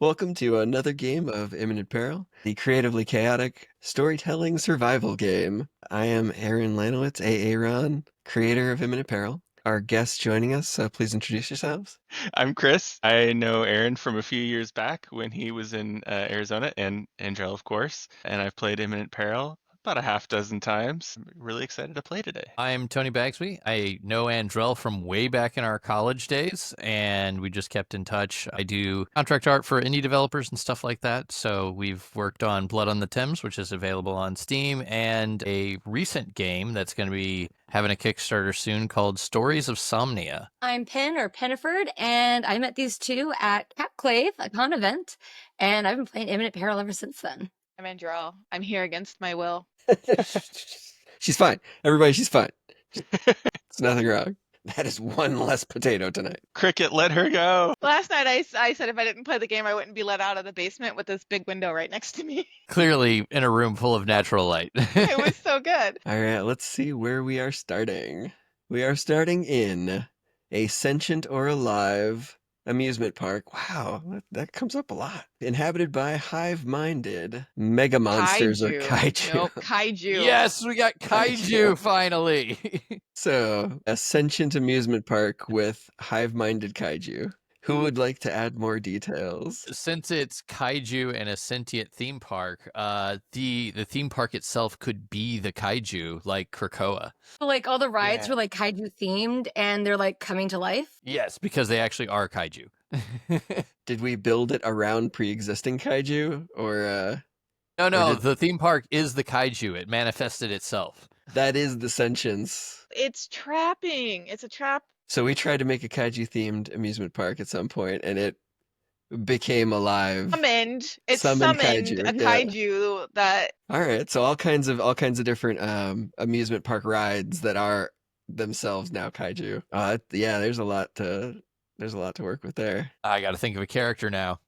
Welcome to another game of Imminent Peril, the creatively chaotic storytelling survival game. I am Aaron Lanowitz, A.A. Ron, creator of Imminent Peril. Our guests joining us, please introduce yourselves. I'm Chris. I know Aaron from a few years back when he was in Arizona, and Andrell, of course. And I've played Imminent Peril about a half dozen times. I'm really excited to play today. I'm Tony Bagsby. I know Andrell from way back in our college days, and we just kept in touch. I do contract art for indie developers and stuff like that. So we've worked on Blood on the Thames, which is available on Steam, and a recent game that's going to be having a Kickstarter soon called Stories of Somnia. I'm Penn or Penniford, and I met these two at Capclave, a con event, and I've been playing Imminent Peril ever since then. I'm Andrell. I'm here against my will. She's fine. Everybody, she's fine. It's nothing wrong. That is one less potato tonight. Cricket, let her go. Last night I said if I didn't play the game, I wouldn't be let out of the basement with this big window right next to me. Clearly in a room full of natural light. It was so good. All right, let's see where we are starting. We are starting in a sentient or alive amusement park. Wow, that comes up a lot. Inhabited by hive-minded mega monsters or kaiju. Nope, kaiju. Yes, we got kaiju finally. So, a sentient amusement park with hive-minded kaiju. Who would like to add more details? Since it's kaiju and a sentient theme park, the theme park itself could be the kaiju, like Krakoa. But, like, all the rides Yeah. were like kaiju themed, and they're like coming to life. Yes, because they actually are kaiju. Did we build it around pre-existing kaiju, or No, did- the theme park is the kaiju. It manifested itself. that is the sentience? It's trapping. It's a trap. So we tried to make a kaiju-themed amusement park at some point, and it became alive. It Summoned summoned kaiju, a yeah. kaiju that All right, so all kinds of different amusement park rides that are themselves now kaiju. Yeah, there's a lot to work with there. I got to think of a character now.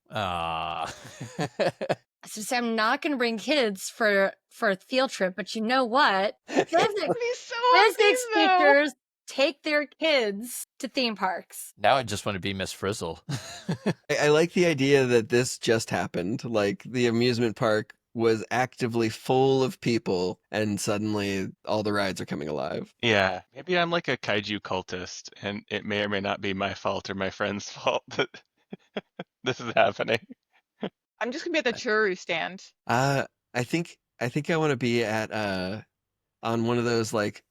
So say I'm not going to bring kids for a field trip, but you know what? would Physics, be so physics amazing, though. teachers take their kids to theme parks. Now I just want to be Miss Frizzle. I like the idea that this just happened. Like the amusement park was actively full of people, and suddenly all the rides are coming alive. Yeah, maybe I'm like a kaiju cultist, and it may or may not be my fault or my friend's fault that this is happening. I'm just gonna be at the churu stand. I think I want to be at on one of those, like,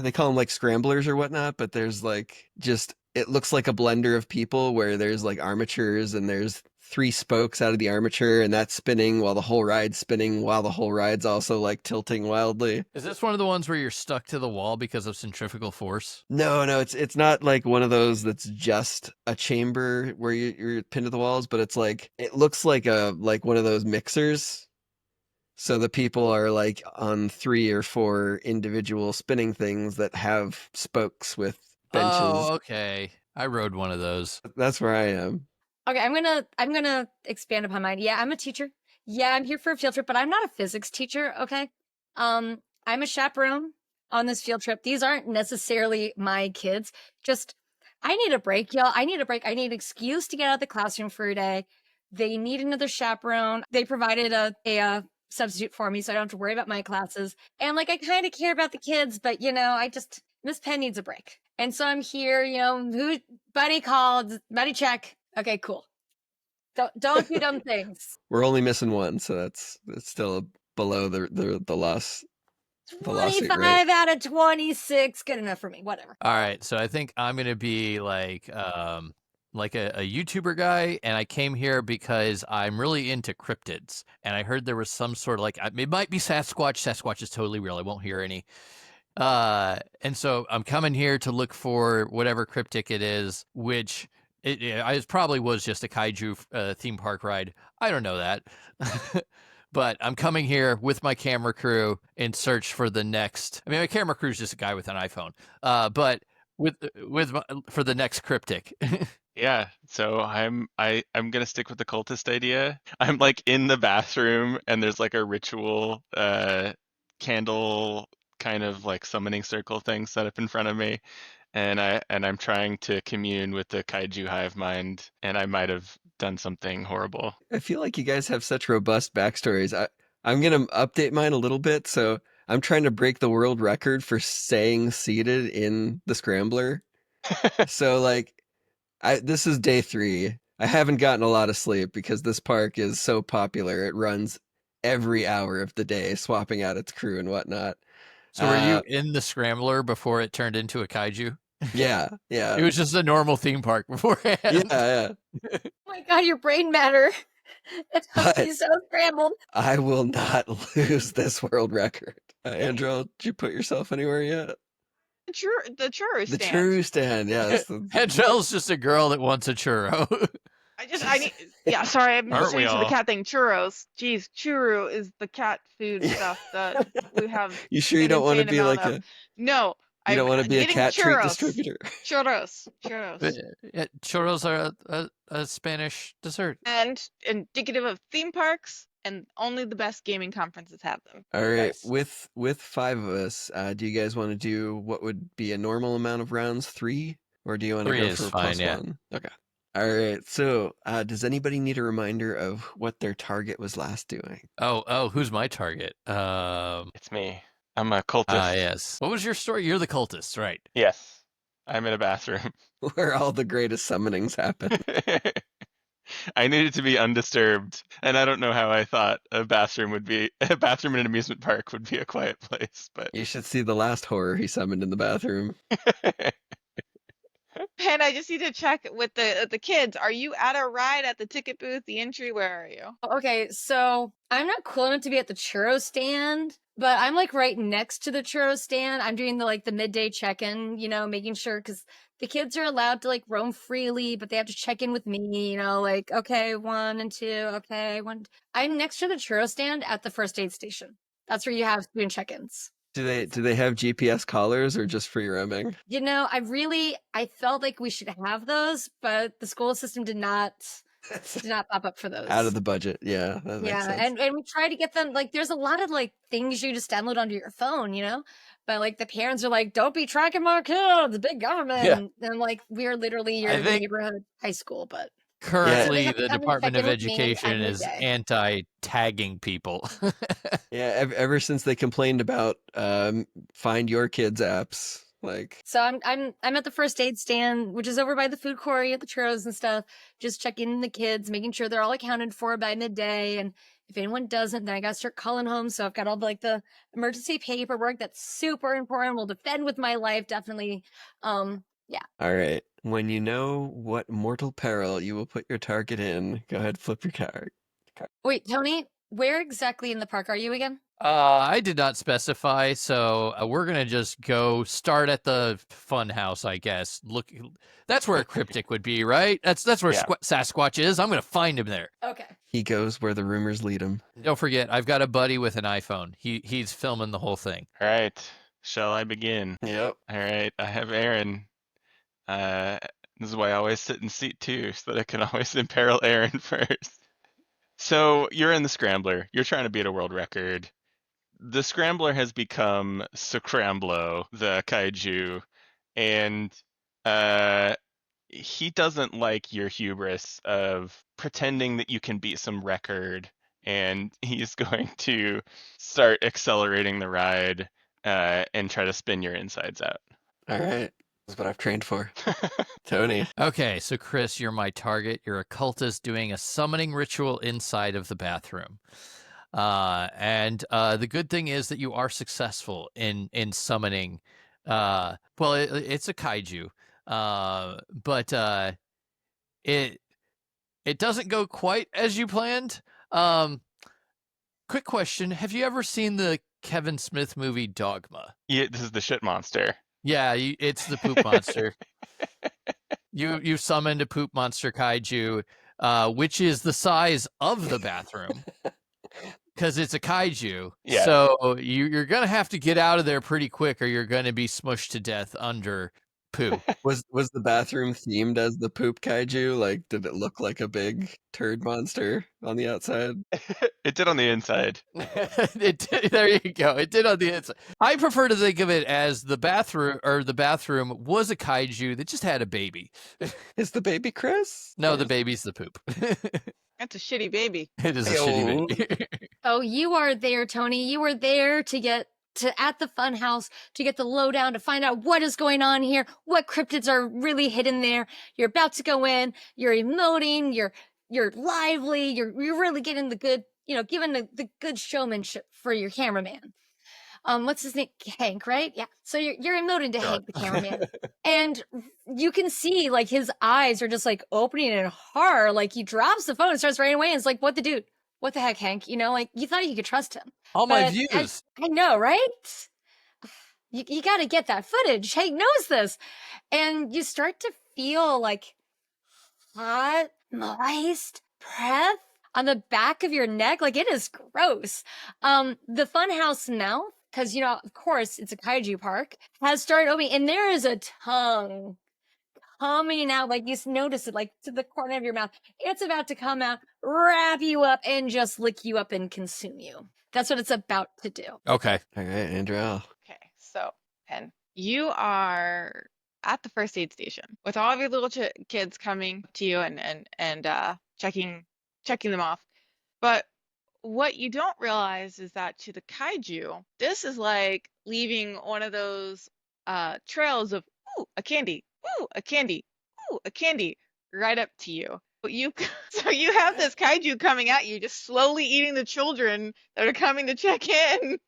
they call them like scramblers or whatnot, but there's like just, it looks like a blender of people where there's like armatures and there's three spokes out of the armature and that's spinning while the whole ride's spinning while the whole ride's also like tilting wildly. Is this one of the ones where you're stuck to the wall because of centrifugal force? No, it's not like one of those that's just a chamber where you're pinned to the walls, but it's like, it looks like one of those mixers. So the people are like on 3 or 4 individual spinning things that have spokes with benches. Oh, okay. I rode one of those. That's where I am. Okay, I'm gonna expand upon mine. Yeah, I'm a teacher. Yeah, I'm here for a field trip, but I'm not a physics teacher. Okay, I'm a chaperone on this field trip. These aren't necessarily my kids. Just, I need a break, y'all. I need a break. I need an excuse to get out of the classroom for a day. They need another chaperone. They provided a substitute for me, so I don't have to worry about my classes. And like, I kind of care about the kids, but Miss Penn needs a break, and so I'm here. Buddy called, buddy check. Okay, cool. Don't do dumb things. We're only missing one, so that's still below the loss. The lawsuit 25 out of 26, good enough for me. Whatever. All right, so I think I'm gonna be like a YouTuber guy, and I came here because I'm really into cryptids, and I heard there was some sort of it might be Sasquatch. Sasquatch is totally real. I won't hear any. And so I'm coming here to look for whatever cryptic it is, which it probably was just a kaiju theme park ride. I don't know that. But I'm coming here with my camera crew in search for the next. I mean, my camera crew is just a guy with an iPhone. But for the next cryptic. Yeah, so I'm gonna stick with the cultist idea. I'm like in the bathroom, and there's like a ritual candle kind of like summoning circle thing set up in front of me, I'm trying to commune with the kaiju hive mind, and I might have done something horrible. I feel like you guys have such robust backstories. I'm gonna update mine a little bit. So I'm trying to break the world record for staying seated in the scrambler. So like, this is day 3. I haven't gotten a lot of sleep because this park is so popular. It runs every hour of the day, swapping out its crew and whatnot. So were you in the scrambler before it turned into a kaiju? Yeah, yeah. It was just a normal theme park beforehand. Yeah. Oh my god, your brain matter. It's But- so scrambled. I will not lose this world record. Andrell, did you put yourself anywhere yet? The churro The stand. true stand, yes. Andrell's just a girl that wants a churro. I need. Yeah, sorry, I'm Aren't just we into the all? cat thing. Churros. Jeez, churro is the cat food stuff that we have. You sure you an don't want to insane be amount like of. No, you don't I'm want to be a getting cat treat churros. distributor? Churros. Yeah, churros are a Spanish dessert. And indicative of theme parks, and only the best gaming conferences have them. All right, Nice. with 5 of us, do you guys want to do what would be a normal amount of rounds, 3, or do you want to 3 go is for fine, yeah. +1? Okay. All right. So, does anybody need a reminder of what their target was last doing? Oh, who's my target? It's me. I'm a cultist. Yes. What was your story? You're the cultist, right? Yes. I'm in a bathroom. Where all the greatest summonings happen. I needed to be undisturbed, and I don't know how I thought a bathroom in an amusement park would be a quiet place, but You should see the last horror he summoned in the bathroom. And I just need to check with the kids. Are you at a ride at the ticket booth, the entry? Where are you? Okay, so I'm not cool enough to be at the churro stand, but I'm like right next to the churro stand. I'm doing the midday check-in, making sure because the kids are allowed to like roam freely, but they have to check in with me, like, okay, 1 and 2, okay, 1. I'm next to the churro stand at the first aid station. That's where you have doing check-ins. Do they have GPS collars or just free roaming? I felt like we should have those, but the school system did not pop up for those. Out of the budget. Yeah, that makes sense. and we try to get them like there's a lot of like things you just download onto your phone, but like the parents are like, don't be tracking my kids, big government. Yeah. And like we're literally your I think- neighborhood high school, but Currently, have to the come and Department check of in with me Education at is midday. anti-tagging people. Yeah, ever since they complained about Find Your Kids apps, like so I'm at the first aid stand, which is over by the food court at the churros and stuff, just checking the kids, making sure they're all accounted for by midday. And if anyone doesn't, then I gotta start calling home. So I've got all the emergency paperwork that's super important, will defend with my life, definitely. Yeah. all right. When you know what mortal peril you will put your target in, go ahead, flip your card. Wait, Tony, where exactly in the park are you again? I did not specify, so we're gonna just go start at the fun house, I guess. Look, that's where a cryptic would be, right? That's where Yeah. Sasquatch is. I'm gonna find him there. Okay. He goes where the rumors lead him. Don't forget, I've got a buddy with an iPhone. He's filming the whole thing. all right. Shall I begin? Yep. All right. I have Aaron. This is why I always sit in seat 2, so that I can always imperil Aaron first. So you're in the scrambler. You're trying to beat a world record. The scrambler has become Scramblo, the kaiju, and he doesn't like your hubris of pretending that you can beat some record, and he's going to start accelerating the ride and try to spin your insides out. All right. That's what I've trained for. Tony. Okay, so Chris, you're my target. You're a cultist doing a summoning ritual inside of the bathroom. And the good thing is that you are successful in summoning. It's a kaiju, but it doesn't go quite as you planned. Quick question: have you ever seen the Kevin Smith movie Dogma? Yeah, this is the shit monster. Yeah, it's the poop monster. You summoned a poop monster kaiju, which is the size of the bathroom. Because it's a kaiju, Yeah. so you're gonna have to get out of there pretty quick, or you're gonna be smushed to death under poo. Was the bathroom themed as the poop kaiju? Like, did it look like a big turd monster on the outside? It did on the inside. There you go. It did on the inside. I prefer to think of it as the bathroom was a kaiju that just had a baby. Is the baby Chris? No, the baby's the poop. That's a shitty baby. It is a Ayo. shitty baby. Oh, you are there, Tony. You were there to get at the fun house to get the lowdown, to find out what is going on here, what cryptids are really hidden there. You're about to go in, you're emoting, you're lively, you're really getting the good, giving the good showmanship for your cameraman. What's his name? Hank, right? Yeah. So you're emoting to Sure. Hank, the cameraman. And you can see like his eyes are just like opening in horror. Like he drops the phone and starts running away. And it's like, what the heck, Hank? Like you thought you could trust him. All my But views. I know, right? You got to get that footage. Hank knows this. And you start to feel like hot, moist breath on the back of your neck. Like it is gross. The funhouse mouth, because, of course, it's a kaiju park, has started opening, and there is a tongue coming out. Like you notice it, like to the corner of your mouth. It's about to come out, wrap you up, and just lick you up and consume you. That's what it's about to do. Okay. All right, Andrell. Okay, so Pen, you are at the first aid station with all of your little kids coming to you and checking them off. But what you don't realize is that to the kaiju, this is like leaving one of those trails of ooh, a candy, ooh, a candy, ooh, a candy right up to you. So you have this kaiju coming at you, just slowly eating the children that are coming to check in.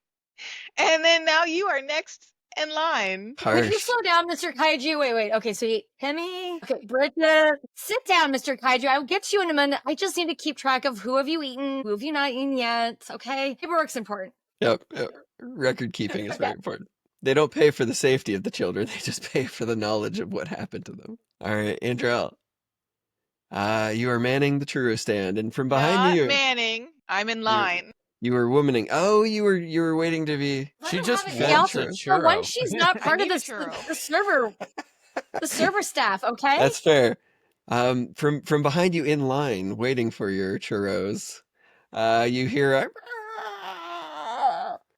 And then now you are next in line. Would you Harsh. slow down, Mr. Kaiju? Wait. Okay, so Timmy. Okay, Bridget. Sit down, Mr. Kaiju. I'll get you in a minute. I just need to keep track of who have you eaten, who have you not eaten yet. Okay? Paperwork's important. Yep. Record keeping is very important. They don't pay for the safety of the children. They just pay for the knowledge of what happened to them. All right, Andrell. You are manning the churro stand, and from behind Not you, Manning. I'm in line. you were womaning. Oh, you were waiting to be. She Let her just have it. fed Yeah, wants a churros. For one, churro. she's not part of need a the churro. the server staff, okay? That's fair. From behind you in line, waiting for your churros, you hear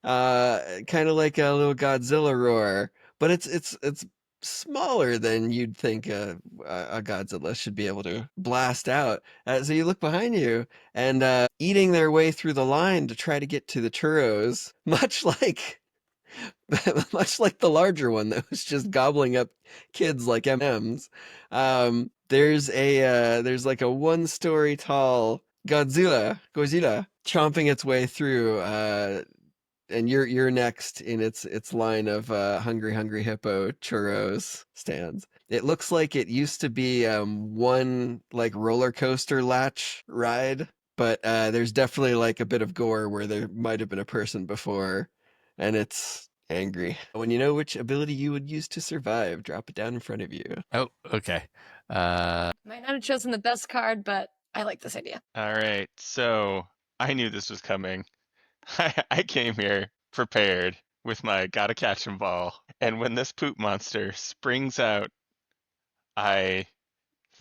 kind of like a little Godzilla roar, but it's smaller than you'd think a Godzilla should be able to blast out. So you look behind you, and eating their way through the line to try to get to the churros, much like the larger one that was just gobbling up kids like M&Ms. There's like a 1-story tall Godzilla chomping its way through, and you're next in its line of hungry hippo churros stands. It looks like it used to be one like roller coaster latch ride, but there's definitely like a bit of gore where there might have been a person before, and it's angry. When you know which ability you would use to survive, drop it down in front of you. Oh, okay. Might not have chosen the best card, but I like this idea. All right, so I knew this was coming. I came here prepared with my gotta catch 'em ball, and when this poop monster springs out, I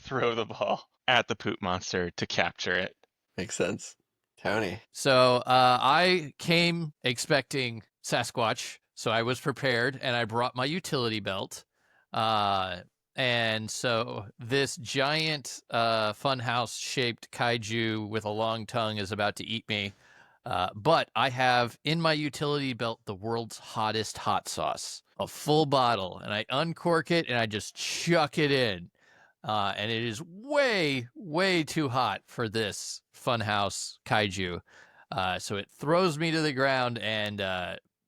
throw the ball at the poop monster to capture it. Makes sense. Tony. So I came expecting Sasquatch, so I was prepared, and I brought my utility belt. And so this giant funhouse-shaped kaiju with a long tongue is about to eat me. But I have in my utility belt the world's hottest hot sauce, a full bottle, and I uncork it and I just chuck it in. And it is way, way too hot for this funhouse kaiju. So it throws me to the ground and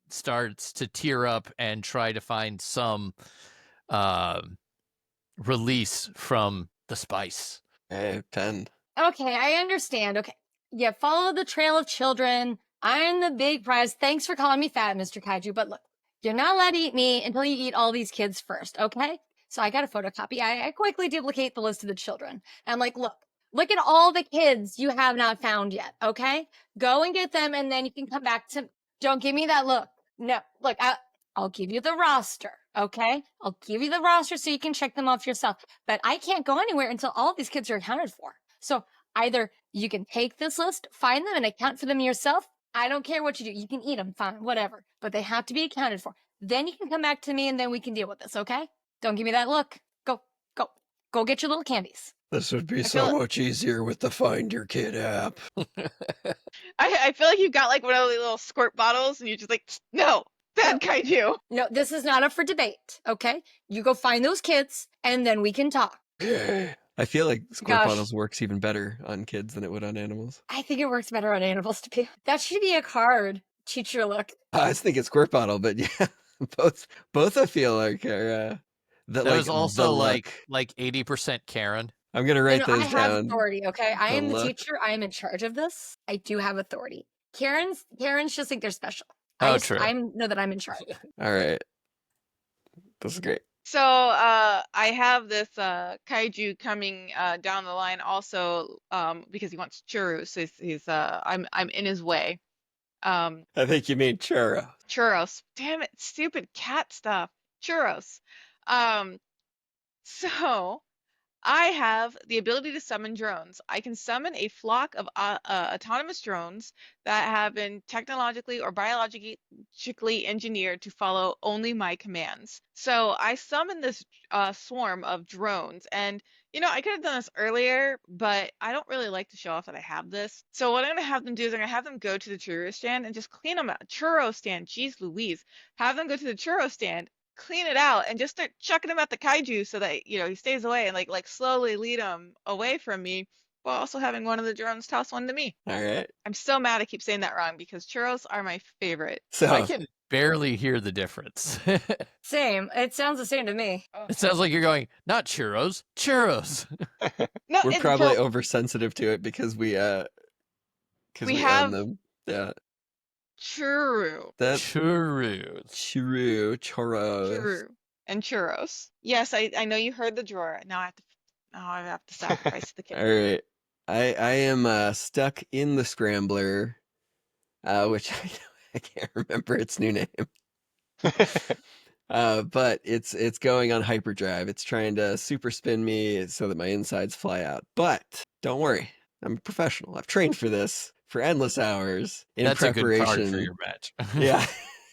starts to tear up and try to find some release from the spice. Hey, Pen. Okay, I understand. Okay. Yeah, follow the trail of children. I'm the big prize. Thanks for calling me fat, Mr. Kaiju. But look, you're not allowed to eat me until you eat all these kids first, okay? So I got a photocopy. I quickly duplicate the list of the children. And I'm like, look at all the kids you have not found yet, okay? Go and get them, and then you can come back to. Don't give me that look. No, look, I'll give you the roster, okay? I'll give you the roster so you can check them off yourself. But I can't go anywhere until all of these kids are accounted for. So either you can take this list, find them, and account for them yourself. I don't care what you do. You can eat them, fine, whatever. But they have to be accounted for. Then you can come back to me, and then we can deal with this, okay? Don't give me that look. Go get your little candies. This would be I feel so it- much easier with the Find Your Kid app. I feel like you've got like one of the little squirt bottles, and you're just like, no, bad kaiju. No, this is not up for debate, okay? You go find those kids, and then we can talk. I feel like squirt Gosh. bottles works even better on kids than it would on animals. I think it works better on animals to be. That should be a card. Teacher look. I was thinking squirt bottle, but yeah, both I feel like are That like was also the like look. 80% Karen. I'm gonna No, write no, I those have down. authority, okay? I The am the look. teacher. I am in charge of this. I do have authority. Karen's just think they're special. Oh, true. I know that I'm in charge. All right, this is great. So I have this kaiju coming down the line also because he wants churros. So he's I'm in his way. I think you mean churro. Churros. Damn it, stupid cat stuff. Churros. So I have the ability to summon drones. I can summon a flock of autonomous drones that have been technologically or biologically engineered to follow only my commands. So I summon this swarm of drones, and I could have done this earlier, but I don't really like to show off that I have this. So what I'm going to have them do is I'm going to have them go to the churro stand and just clean them out. Churro stand, geez Louise. Have them go to the churro stand, clean it out, and just start chucking him at the kaiju so that he stays away, and like slowly lead him away from me while also having one of the drones toss one to me. All right. I'm so mad I keep saying that wrong because churros are my favorite. So I can barely hear the difference. Same. It sounds the same to me. It sounds like you're going, not churros, churros. No, we're it's probably for- oversensitive to it because we own have- them. Yeah. churro. That Churros. churros. Churro. And churros. Yes, I know you heard the drawer. Now I have to sacrifice the kid. All right. I am stuck in the scrambler, which I can't remember its new name. But it's going on hyperdrive. It's trying to super spin me so that my insides fly out. But don't worry, I'm a professional. I've trained for this for endless hours in That's a preparation. good card for your match. Yeah,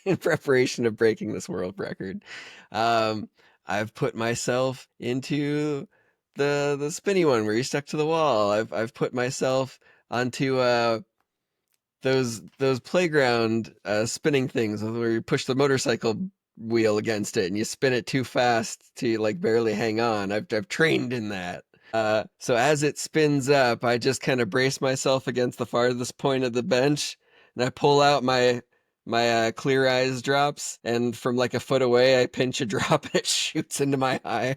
in preparation of breaking this world record. I've put myself into the spinny one where you're stuck to the wall. I've put myself onto those playground spinning things where you push the motorcycle wheel against it and you spin it too fast to like barely hang on. I've trained in that. So as it spins up, I just kind of brace myself against the farthest point of the bench, and I pull out my clear eyes drops, and from like a foot away, I pinch a drop and it shoots into my eye.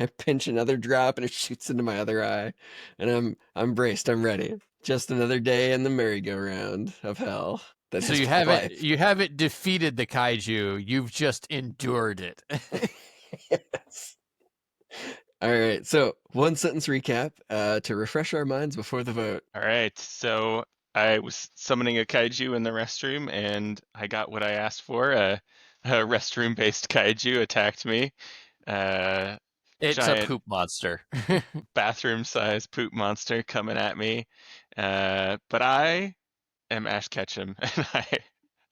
I pinch another drop and it shoots into my other eye, and I'm braced. I'm ready. Just another day in the merry-go-round of hell. That So is you haven't defeated the kaiju, you've just endured it. Yes. All right. So one sentence recap to refresh our minds before the vote. All right, so I was summoning a kaiju in the restroom, and I got what I asked for. A restroom-based kaiju attacked me. It's Giant a poop monster. bathroom-sized poop monster coming at me. But I am Ash Ketchum, and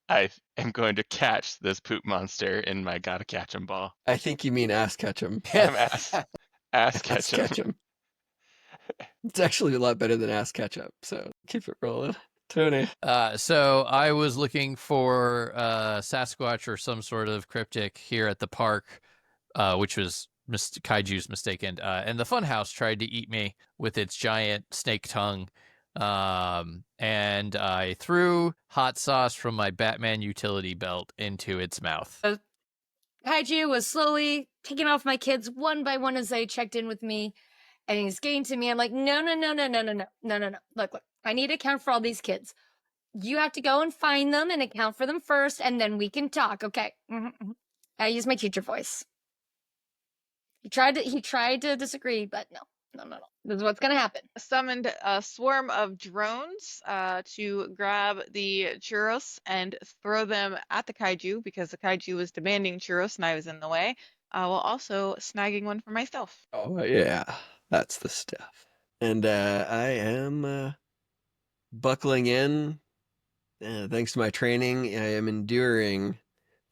I am going to catch this poop monster in my gotta catch 'em ball. I think you mean ass catch 'em. I'm ass Ass Ketchum. catch 'em. It's actually a lot better than ass catch up. So keep it rolling. Tony. So I was looking for Sasquatch or some sort of cryptic here at the park, which was Kaiju's mistaken. And the Funhouse tried to eat me with its giant snake tongue. And I threw hot sauce from my Batman utility belt into its mouth. Kaiju was slowly taking off my kids one by one as they checked in with me, and he's getting to me. I'm like, no. Look. I need to account for all these kids. You have to go and find them and account for them first, and then we can talk. Okay. I use my teacher voice. He tried to disagree, but No. This is what's gonna happen. Summoned a swarm of drones to grab the churros and throw them at the kaiju because the kaiju was demanding churros and I was in the way, while also snagging one for myself. Oh yeah, that's the stuff. And I am buckling in. Thanks to my training, I am enduring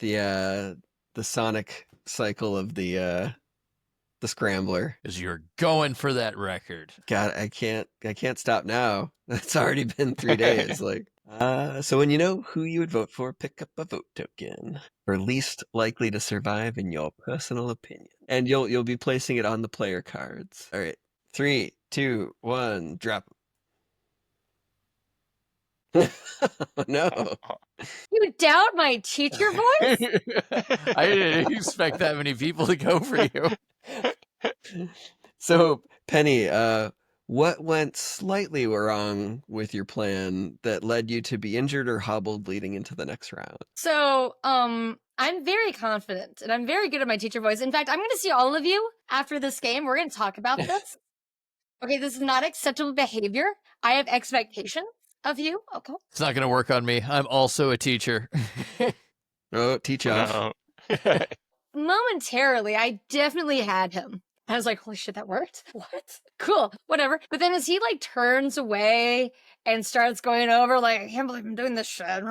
the sonic cycle of the scrambler. Because you're going for that record. God, I can't stop now. It's already been 3 days. Like, so when you know who you would vote for, pick up a vote token for least likely to survive in your personal opinion, and you'll be placing it on the player cards. All right, 3, 2, 1, drop. No. You doubt my teacher voice? I didn't expect that many people to go for you. So, Penny, what went slightly wrong with your plan that led you to be injured or hobbled leading into the next round? So, I'm very confident and I'm very good at my teacher voice. In fact, I'm going to see all of you after this game. We're going to talk about this. Okay, this is not acceptable behavior. I have expectations of you. Okay. It's not going to work on me. I'm also a teacher. Oh, teach off. No. Momentarily, I definitely had him. I was like, holy shit, that worked? What? Cool, whatever. But then as he like turns away and starts going over, like, I can't believe I'm doing this shit.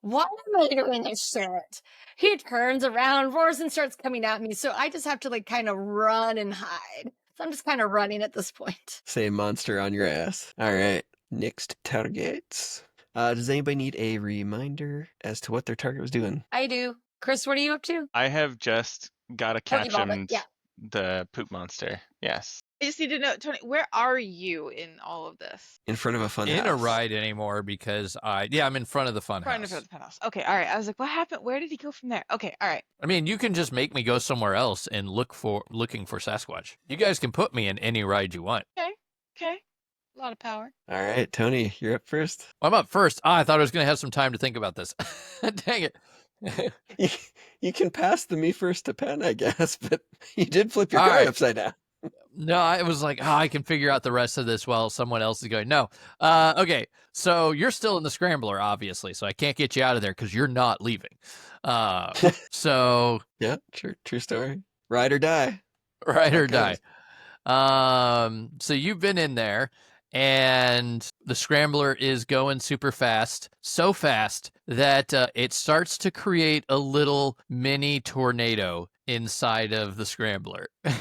Why am I doing this shit? He turns around, roars, and starts coming at me. So I just have to like kind of run and hide. So I'm just kind of running at this point. Same monster on your ass. All right, next targets. Does anybody need a reminder as to what their target was doing? I do. Chris, what are you up to? I have just got to catch Pokeball, him, yeah. the poop monster. Yes. I just need to know, Tony, where are you in all of this? In front of a fun In house. a ride anymore because I'm in front of the fun Front house. of the house. Okay, all right. I was like, what happened? Where did he go from there? Okay, all right. I mean, you can just make me go somewhere else and looking for Sasquatch. You guys can put me in any ride you want. Okay. A lot of power. All right, Tony, you're up first. I'm up first. I thought I was going to have some time to think about this. Dang it. You can pass the me first to Penn, I guess, but you did flip your All card right. upside down. No, I was like, I can figure out the rest of this while someone else is going. No. Okay. So you're still in the scrambler, obviously. So I can't get you out of there because you're not leaving. So Yeah, true story. Ride or die. ride or Okay. die. So you've been in there and the scrambler is going super fast, so fast that it starts to create a little mini tornado inside of the scrambler. All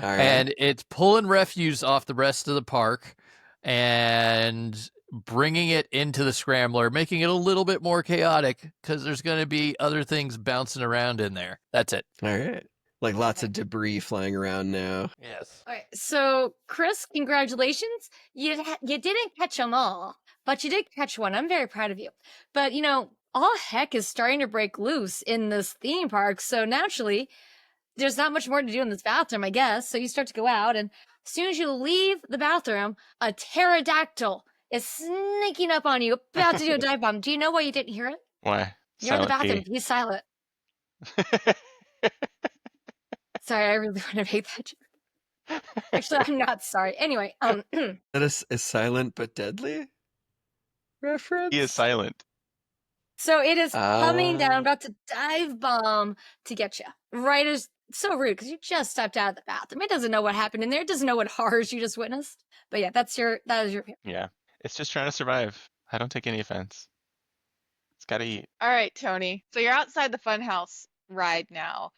right. And it's pulling refuse off the rest of the park and bringing it into the scrambler, making it a little bit more chaotic because there's going to be other things bouncing around in there. That's it. All right. Like lots of debris flying around now. Yes. All right, so Chris, congratulations. You didn't catch them all, but you did catch one. I'm very proud of you. But you know, all heck is starting to break loose in this theme park, so naturally, there's not much more to do in this bathroom, I guess. So you start to go out, and as soon as you leave the bathroom, a pterodactyl is sneaking up on you, about to do a dive bomb. Do you know why you didn't hear it? Why? You're in the Silent bathroom. P. He's silent. Sorry, I really want to make that joke. Actually, I'm not sorry. Anyway, That is a silent but deadly reference. He is silent. so it is coming down, Ah. about to dive bomb to get you. Right as so rude because you just stepped out of the bathroom. It doesn't know what happened in there. It doesn't know what horrors you just witnessed. But yeah, that is your Yeah. It's just trying to survive. I don't take any offense. It's got to eat. All right, Tony. So you're outside the funhouse ride now.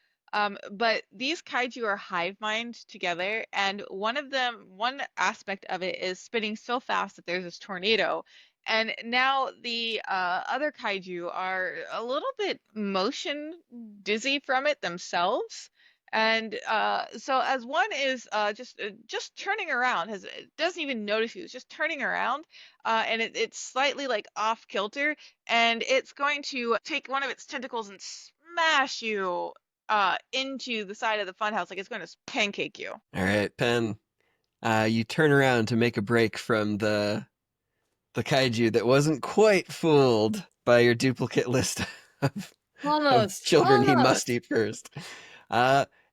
But these kaiju are hive mind together, and one aspect of it is spinning so fast that there's this tornado. And now the other kaiju are a little bit motion dizzy from it themselves. And so as one is just turning around, it doesn't even notice you, it's just turning around, and it's slightly like off kilter, and it's going to take one of its tentacles and smash you into the side of the funhouse, like it's going to pancake you. All right, Penn. You turn around to make a break from the kaiju that wasn't quite fooled by your duplicate list of almost children he almost. must eat first.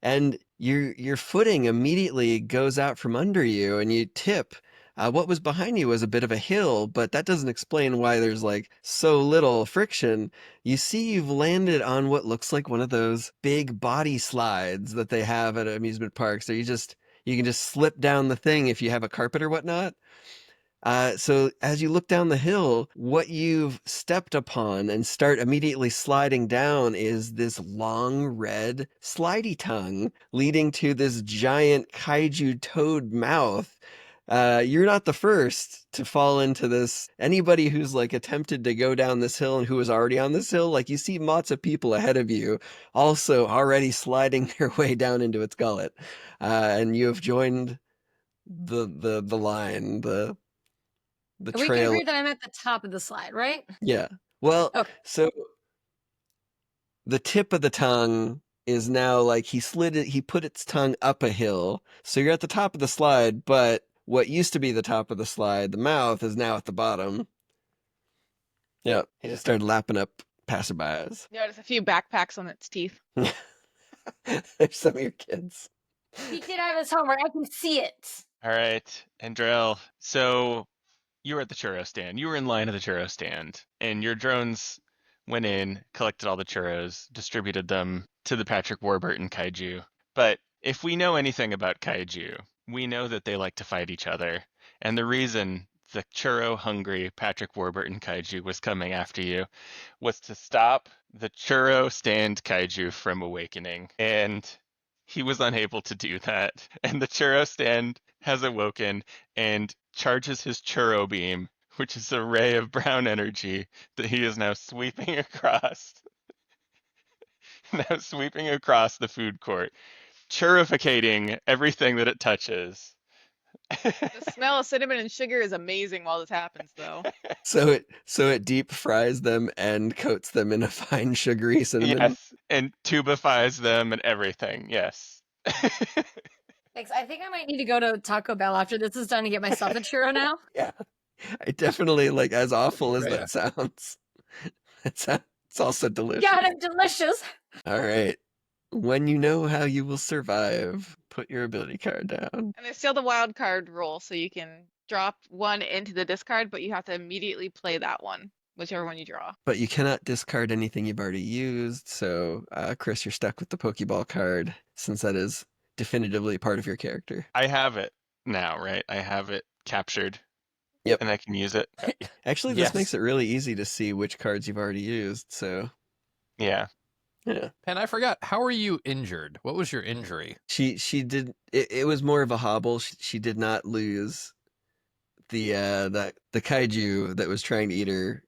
And your footing immediately goes out from under you and you tip. What was behind you was a bit of a hill, but that doesn't explain why there's like so little friction. You see you've landed on what looks like one of those big body slides that they have at amusement parks. So you can just slip down the thing if you have a carpet or whatnot. So as you look down the hill, what you've stepped upon and start immediately sliding down is this long red slidey tongue leading to this giant kaiju toad mouth. You're not the first to fall into this. Anybody who's like attempted to go down this hill and who was already on this hill, like you see lots of people ahead of you also already sliding their way down into its gullet. And you have joined the line, the We can trail. agree that I'm at the top of the slide, right? Yeah. Well, Okay. so the tip of the tongue is now like he put its tongue up a hill. So you're at the top of the slide, but what used to be the top of the slide, the mouth, is now at the bottom. Yeah. He just started lapping up passerbys. Notice a few backpacks on its teeth. There's some of your kids. He did have his homework. I can see it. All right, Andrell. So you were at the churro stand. You were in line at the churro stand, and your drones went in, collected all the churros, distributed them to the Patrick Warburton Kaiju. But if we know anything about Kaiju, we know that they like to fight each other. And the reason the churro-hungry Patrick Warburton Kaiju was coming after you was to stop the churro stand Kaiju from awakening. And he was unable to do that. And the churro stand has awoken and charges his churro beam, which is a ray of brown energy that he is now sweeping across the food court, churrificating everything that it touches. The smell of cinnamon and sugar is amazing while this happens, though. So it deep fries them and coats them in a fine sugary cinnamon. Yes, and tubifies them and everything. Yes. Thanks. I think I might need to go to Taco Bell after this is done to get myself a churro now. Yeah. I definitely like as awful as Yeah. that sounds. It's also delicious. God, I'm delicious. All right. When you know how you will survive, put your ability card down. And there's still the wild card rule, so you can drop one into the discard, but you have to immediately play that one, whichever one you draw. But you cannot discard anything you've already used. So, Chris, you're stuck with the Pokeball card since that is definitively part of your character. I have it now, right? I have it captured. Yep. And I can use it. Actually, this Yes. makes it really easy to see which cards you've already used. So, Yeah. yeah. And I forgot, how are you injured? What was your injury? She did it was more of a hobble. She did not lose the kaiju that was trying to eat her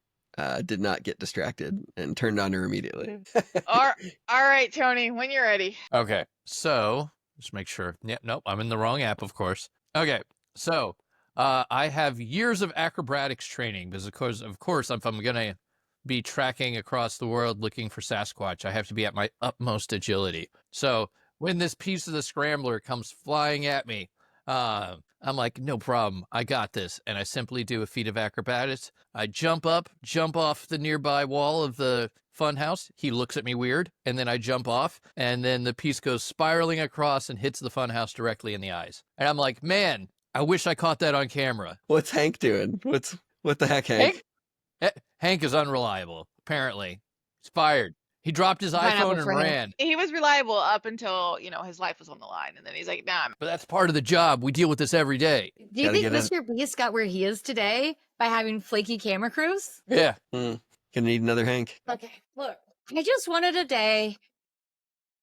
did not get distracted and turned on her immediately. All right, Tony, when you're ready. Okay, so just make sure. Yeah, nope, I'm in the wrong app, of course. Okay, so I have years of acrobatics training because, of course, if I'm gonna be tracking across the world looking for Sasquatch, I have to be at my utmost agility. So when this piece of the scrambler comes flying at me, I'm like, no problem, I got this. And I simply do a feat of acrobatics. I jump up, jump off the nearby wall of the funhouse. He looks at me weird, and then I jump off, and then the piece goes spiraling across and hits the funhouse directly in the eyes. And I'm like, man, I wish I caught that on camera. What's Hank doing? What the heck, Hank? Hank is unreliable, apparently. He's fired. He dropped his Pineapple iPhone and for Hank. ran. He was reliable up until, his life was on the line, and then he's like, nah. But that's part of the job. We deal with this every day. Do you Gotta think get Mr. Beast got where he is today by having flaky camera crews? Yeah. Gonna need another Hank. Okay, look, I just wanted a day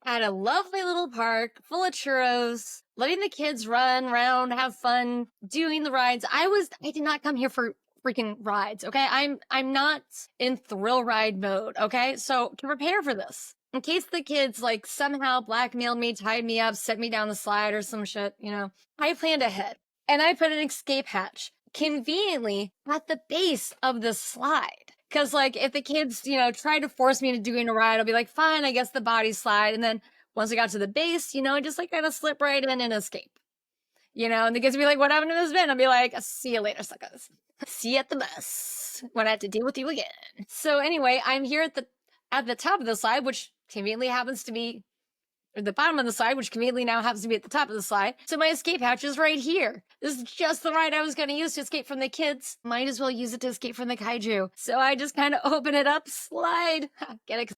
at a lovely little park full of churros, letting the kids run around, have fun, doing the rides. I did not come here for freaking rides, okay? I'm not in thrill ride mode, okay? So to prepare for this, in case the kids like somehow blackmailed me, tied me up, set me down the slide or some shit, I planned ahead and I put an escape hatch conveniently at the base of the slide. Cause like if the kids, try to force me into doing a ride, I'll be like, fine, I guess the body slide. And then once I got to the base, I just like kind of slip right in and escape. And the kids will be like, what happened to this bin? I'll be like, see you later, suckers. See you at the bus when I have to deal with you again. So anyway, I'm here at the top of the slide, which conveniently happens to be the bottom of the slide, which conveniently now happens to be at the top of the slide. So my escape hatch is right here. This is just the ride I was going to use to escape from the kids. Might as well use it to escape from the kaiju. So I just kind of open it up, slide, get it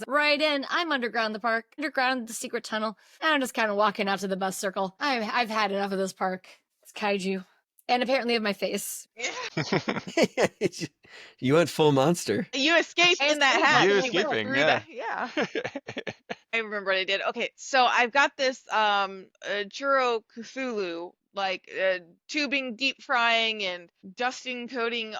right in. I'm underground the park, underground the secret tunnel, and I'm just kind of walking out to the bus circle. I've had enough of this park. It's kaiju. And apparently of my face. You went full monster. You escaped in that hat. You went escaping, through yeah. yeah. I remember what I did. Okay, so I've got this churro Cthulhu, like tubing, deep frying, and dusting, coating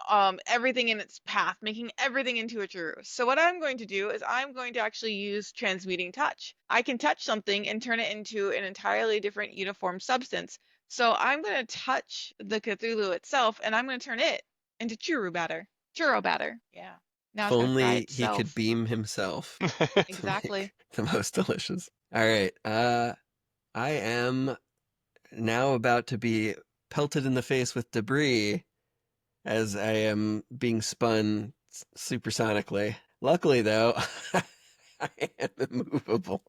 everything in its path, making everything into a churro. So what I'm going to do is I'm going to actually use transmuting touch. I can touch something and turn it into an entirely different uniform substance. So I'm going to touch the Cthulhu itself, and I'm going to turn it into churro batter. Churro batter. Yeah. Now If it's gonna fry only he itself. could beam himself. Exactly. The most delicious. All right. I am now about to be pelted in the face with debris as I am being spun supersonically. Luckily, though, I am immovable.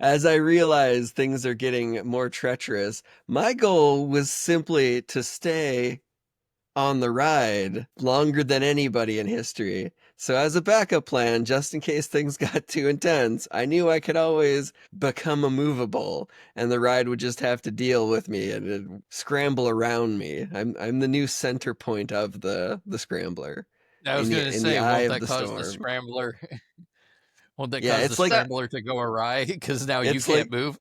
As I realize things are getting more treacherous, my goal was simply to stay on the ride longer than anybody in history. So as a backup plan, just in case things got too intense, I knew I could always become immovable and the ride would just have to deal with me and it'd scramble around me. I'm the new center point of the scrambler. I was going to In the say, eye won't of that the cause the storm. scrambler? Won't that Yeah, cause the it's like scrambler to go awry because now you it's can't like move?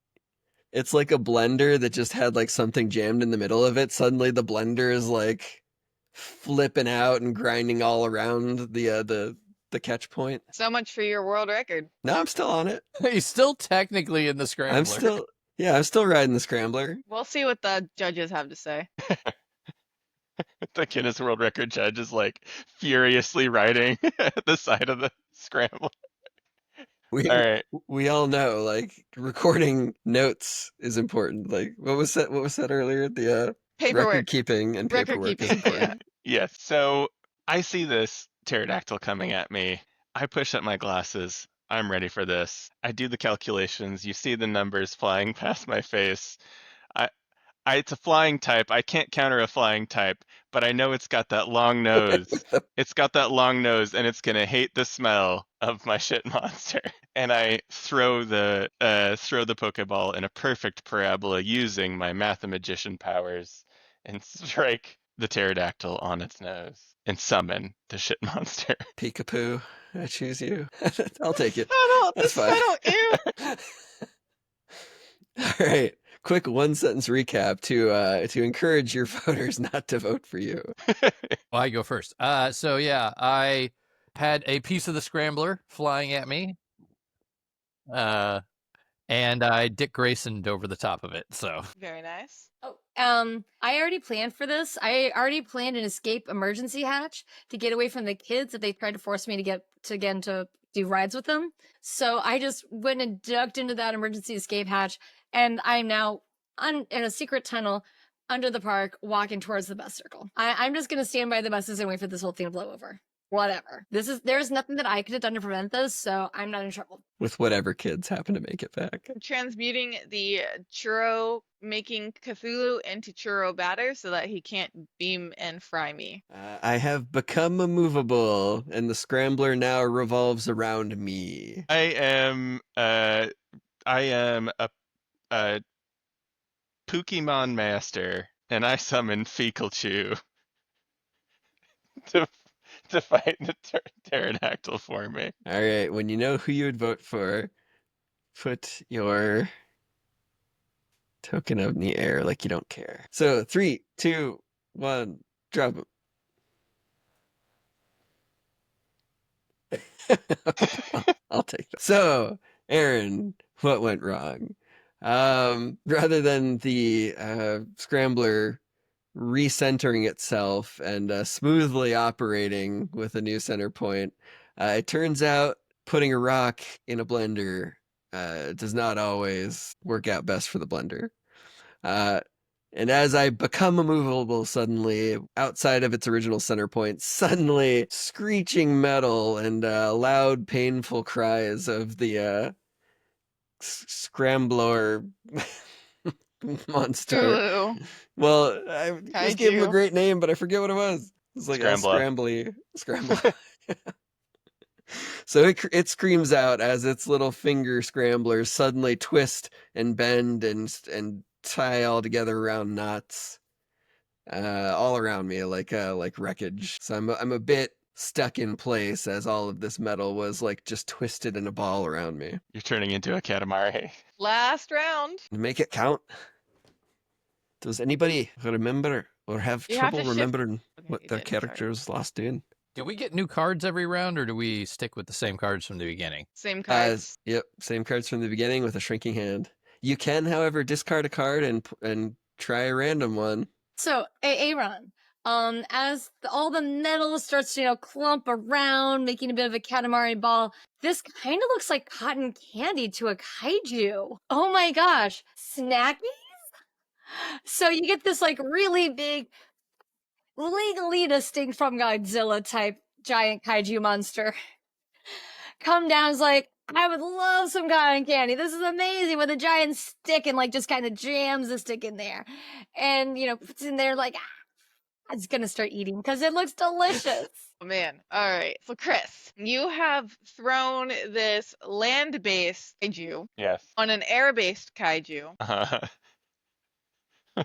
it's like a blender that just had like something jammed in the middle of it. Suddenly the blender is like flipping out and grinding all around the catch point. So much for your world record. No, I'm still on it. He's still technically in the scrambler. I'm still riding the scrambler. We'll see what the judges have to say. The Guinness World Record judge is like furiously riding the side of the scramble. We All right. we all know like recording notes is important. Like what was that earlier? The Paperwork. record keeping and Record paperwork is keeping. important. Yeah. Yes. So I see this pterodactyl coming at me. I push up my glasses. I'm ready for this. I do the calculations. You see the numbers flying past my face. It's a flying type. I can't counter a flying type, but I know it's got that long nose. It's got that long nose, and it's gonna hate the smell of my shit monster. And I throw the Pokeball in a perfect parabola using my Mathemagician powers, and strike the pterodactyl on its nose and summon the shit monster. Peekapoo, I choose you. I'll take it. I That's fine. ew. All right. Quick one sentence recap to encourage your voters not to vote for you. Well, I go first. So yeah, I had a piece of the scrambler flying at me. And I Dick Graysoned over the top of it. So Very nice. Oh, I already planned for this. I already planned an escape emergency hatch to get away from the kids that they tried to force me to get to do rides with them. So I just went and ducked into that emergency escape hatch, and I'm now in a secret tunnel under the park, walking towards the bus circle. I'm just gonna stand by the buses and wait for this whole thing to blow over. Whatever. There's nothing that I could have done to prevent this, so I'm not in trouble. With whatever kids happen to make it back. Transmuting the churro making Cthulhu into churro batter so that he can't beam and fry me. I have become immovable, and the scrambler now revolves around me. I am a Pokemon master, and I summon Fecal Chew to fight the pterodactyl for me. All right, when you know who you would vote for, put your token up in the air like you don't care. So 3, 2, 1, drop it. I'll take that. So, Aaron, what went wrong? Rather than the scrambler recentering itself and smoothly operating with a new center point, it turns out putting a rock in a blender does not always work out best for the blender. And as I become immovable suddenly, outside of its original center point, suddenly screeching metal and loud, painful cries of the scrambler monster. Cthulhu. Well, I just gave him a Kaiju. great name, but I forget what it was. It's like a Scrambler. scramble. So it screams out as its little finger scramblers suddenly twist and bend and tie all together around knots, all around me like wreckage. So I'm a bit stuck in place as all of this metal was like just twisted in a ball around me. You're turning into a Katamari. Last round. Make it count. Does anybody remember or have You have trouble to shift. remembering Okay, what you their did, sorry. characters lost in? Do we get new cards every round, or do we stick with the same cards from the beginning? Same cards. Yep, same cards from the beginning with a shrinking hand. You can, however, discard a card and try a random one. So, Aaron, as all the metal starts to, clump around, making a bit of a Katamari ball, this kind of looks like cotton candy to a kaiju. Oh my gosh, snackies? So you get this like really big, legally distinct from Godzilla type giant kaiju monster. Come down, is like, I would love some cotton candy. This is amazing, with a giant stick, and like just kind of jams the stick in there. And, puts in there like, it's gonna start eating because it looks delicious. Oh man. All right. So Chris, you have thrown this land-based kaiju Yes. on an air-based kaiju.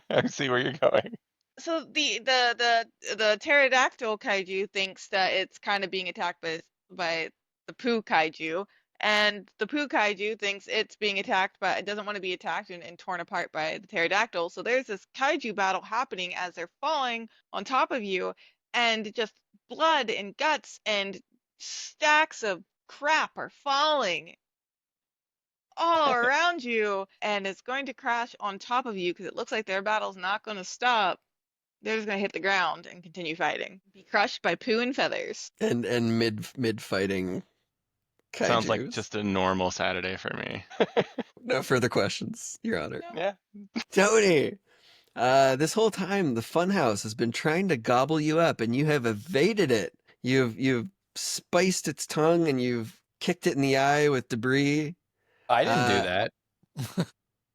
I see where you're going. So the pterodactyl kaiju thinks that it's kind of being attacked by the poo kaiju, and the poo kaiju thinks it's being attacked, but it doesn't want to be attacked and torn apart by the pterodactyl. So there's this kaiju battle happening as they're falling on top of you, and just blood and guts and stacks of crap are falling all around you, and it's going to crash on top of you because it looks like their battle's not going to stop. They're just going to hit the ground and continue fighting. Be crushed by poo and feathers. And mid fighting kaijus. Sounds like just a normal Saturday for me. No further questions, Your Honor. Yeah. Tony, this whole time the Funhouse has been trying to gobble you up, and you have evaded it. You've spiced its tongue, and you've kicked it in the eye with debris. I didn't do that.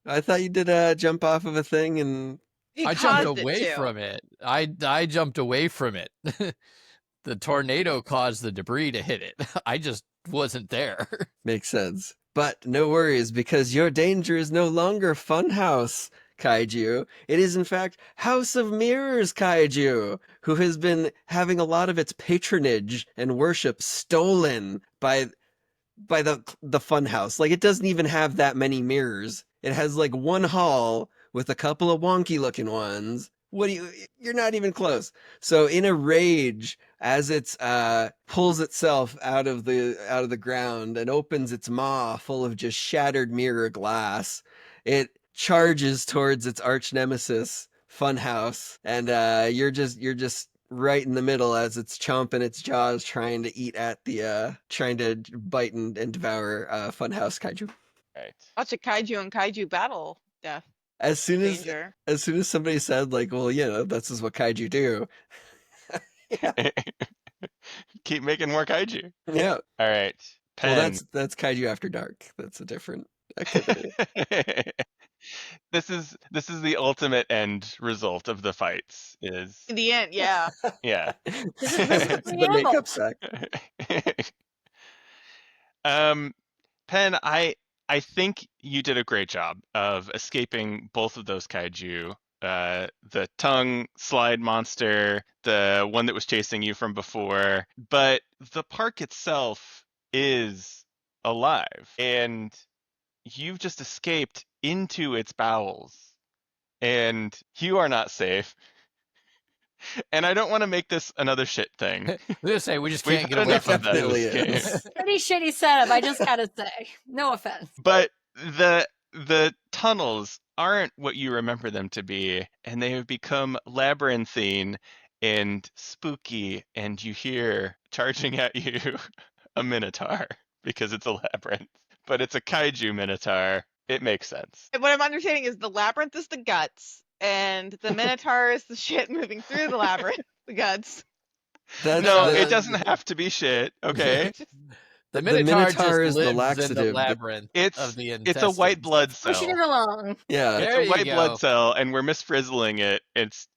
I thought you did jump off of a thing and He I jumped caused it away to. from it. I jumped away from it. The tornado caused the debris to hit it. I just wasn't there. makes sense. But no worries, because your danger is no longer Funhouse Kaiju. It is in fact House of Mirrors Kaiju, who has been having a lot of its patronage and worship stolen by the Funhouse. Like, it doesn't even have that many mirrors. It has like one hall with a couple of wonky looking ones. You're not even close. So in a rage, as it's pulls itself out of the ground and opens its maw full of just shattered mirror glass, it charges towards its arch nemesis, Funhouse, and you're just right in the middle as it's chomping its jaws, trying to bite and devour Funhouse Kaiju. Right. Watch a kaiju and kaiju battle. Death. As soon Danger. as somebody said like, well, this is what kaiju do. Keep making more kaiju. Yeah. All right. Pen. Well, that's Kaiju After Dark. That's a different activity. This is the ultimate end result of the fights. Is In the end, yeah. yeah. This is It's the preamble. makeup sack. Pen, I think you did a great job of escaping both of those kaiju. The tongue slide monster, the one that was chasing you from before, but the park itself is alive, and you've just escaped into its bowels, and you are not safe. And I don't want to make this another shit thing. Let's say we just We've can't had get away enough from of that in Definitely this game. is. Pretty shitty setup, I just gotta say. No offense. But the tunnels aren't what you remember them to be, and they have become labyrinthine and spooky, and you hear charging at you a minotaur because it's a labyrinth. But it's a kaiju minotaur. It makes sense. And what I'm understanding is the labyrinth is the guts, and the minotaur is the shit moving through the labyrinth. The guts. That's No, the- it doesn't have to be shit, okay? The The Minotaur just Minotaur is the lives in the laxative. labyrinth of the It's a white intestines. blood Pushing it cell. along. Yeah. It's There a you white blood go. cell, and we're misfrizzling it. It's